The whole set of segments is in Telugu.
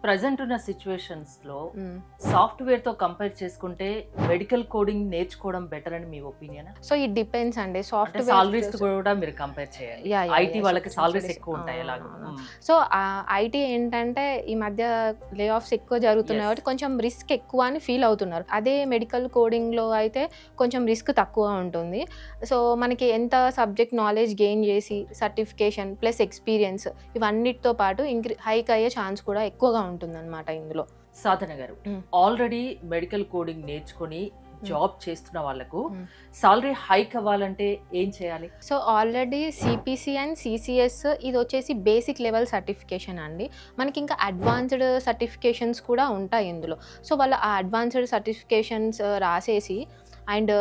ప్రజెంట్ ఉన్న సిచ్యువేషన్స్ లో మ్మ్. సాఫ్ట్వేర్ తో కంపేర్ చేసుకుంటే మెడికల్ కోడింగ్ నేర్చుకోవడం బెటర్ అని మీ ఒపీనియన్? సో ఇట్ డిపెండ్స్ అండి. అంటే సాలరీస్ కూడా మీరు కంపేర్ చేయాలి. ఐటీ వాళ్ళకి సాలరీస్ ఎక్కువ ఉంటాయి ఎలాగో. సో ఐటీ ఏంటంటే ఈ మధ్య లే ఆఫ్స్ ఎక్కువ జరుగుతున్నాయి కాబట్టి కొంచెం రిస్క్ ఎక్కువ అని ఫీల్ అవుతున్నారు. అదే మెడికల్ కోడింగ్ లో అయితే కొంచెం రిస్క్ తక్కువ ఉంటుంది. సో మనకి ఎంత సబ్జెక్ట్ నాలెడ్జ్ గెయిన్ చేసి సర్టిఫికేషన్ ప్లస్ ఎక్స్పీరియన్స్ ఇవన్నిటితో పాటు హైక్ అయ్యే ఛాన్స్ కూడా ఎక్కువగా ఉంటుందన్నమాట ఇందులో. సాధన గారు, ఆల్రెడీ మెడికల్ కోడింగ్ నేర్చుకొని జాబ్ చేస్తున్న వాళ్ళకు మ్మ్. సాలరీ హైక్ అవ్వాలంటే ఏం చేయాలి? So already CPC and CCS ఇది వచ్చేసి బేసిక్ లెవెల్ సర్టిఫికేషన్ అండి. మనకి ఇంకా అడ్వాన్స్డ్ సర్టిఫికేషన్స్ కూడా ఉంటాయి ఇందులో. సో వాళ్ళు ఆ అడ్వాన్స్డ్ సర్టిఫికేషన్స్ రాసేసి అండ్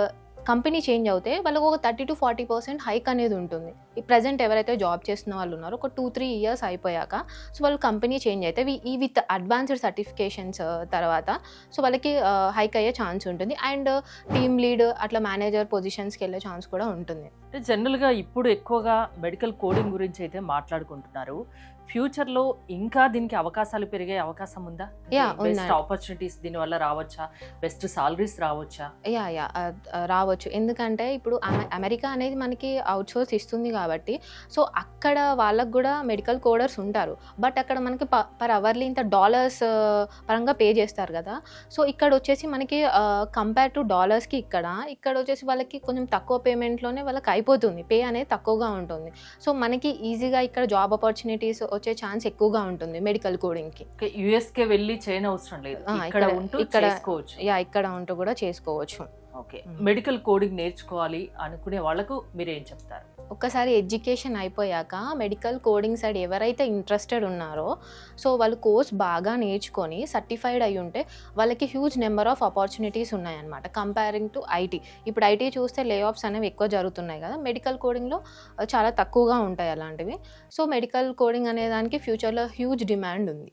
కంపెనీ చేంజ్ అవుతే వాళ్ళకు ఒక 30 to 40% హైక్ అనేది ఉంటుంది. ఈ ప్రజెంట్ ఎవరైతే జాబ్ చేస్తున్న వాళ్ళు ఉన్నారో ఒక 2-3 years అయిపోయాక సో వాళ్ళు కంపెనీ చేంజ్ అయితే ఈ విత్ అడ్వాన్స్డ్ సర్టిఫికేషన్స్ తర్వాత సో వాళ్ళకి హైక్ అయ్యే ఛాన్స్ ఉంటుంది. అండ్ టీమ్ లీడ్ అట్లా మేనేజర్ పొజిషన్స్కి వెళ్ళే ఛాన్స్ కూడా ఉంటుంది. అంటే జనరల్ గా ఇప్పుడు ఎక్కువగా మెడికల్ కోడింగ్ గురించి అయితే మాట్లాడుకుంటున్నారు. ఫ్యూచర్ లో ఇంకా దీనికి అవకాశాలు పెరిగే అవకాశం ఉందా? బెస్ట్ ఆపర్చునిటీస్ దీని వల్ల రావచ్చా? బెస్ట్ సాలరీస్ రావచ్చా? రావచ్చు. ఎందుకంటే ఇప్పుడు అమెరికా అనేది మనకి అవుట్ సోర్స్ ఇస్తుంది కాబట్టి సో అక్కడ వాళ్ళకు కూడా మెడికల్ కోడర్స్ ఉంటారు. బట్ అక్కడ మనకి పర్ అవర్లీ ఇంత డాలర్స్ పరంగా పే చేస్తారు కదా. సో ఇక్కడ వచ్చేసి మనకి కంపేర్ టు డాలర్స్కి ఇక్కడ వచ్చేసి వాళ్ళకి కొంచెం తక్కువ పేమెంట్లోనే వాళ్ళకి అయిపోతుంది. పే అనేది తక్కువగా ఉంటుంది. సో మనకి ఈజీగా ఇక్కడ జాబ్ ఆపర్చునిటీస్ వచ్చే ఛాన్స్ ఎక్కువగా ఉంటుంది మెడికల్ కోడింగ్కి. యుఎస్ కే వెళ్ళి చేయని అవసరం లేదు, ఇక్కడ ఉంటూ కూడా చేసుకోవచ్చు. ఓకే, మెడికల్ కోడింగ్ నేర్చుకోవాలి అనుకునే వాళ్ళకు మీరేం చెప్తారు? ఒక్కసారి ఎడ్యుకేషన్ అయిపోయాక మెడికల్ కోడింగ్ సైడ్ ఎవరైతే ఇంట్రెస్టెడ్ ఉన్నారో సో వాళ్ళు కోర్స్ బాగా నేర్చుకొని సర్టిఫైడ్ అయి ఉంటే వాళ్ళకి హ్యూజ్ నెంబర్ ఆఫ్ ఆపర్చునిటీస్ ఉన్నాయన్నమాట కంపేరింగ్ టు ఐటీ. ఇప్పుడు ఐటీ చూస్తే లే ఆఫ్స్ అనేవి ఎక్కువ జరుగుతున్నాయి కదా, మెడికల్ కోడింగ్లో చాలా తక్కువగా ఉంటాయి అలాంటివి. సో మెడికల్ కోడింగ్ అనే దానికి ఫ్యూచర్లో హ్యూజ్ డిమాండ్ ఉంది.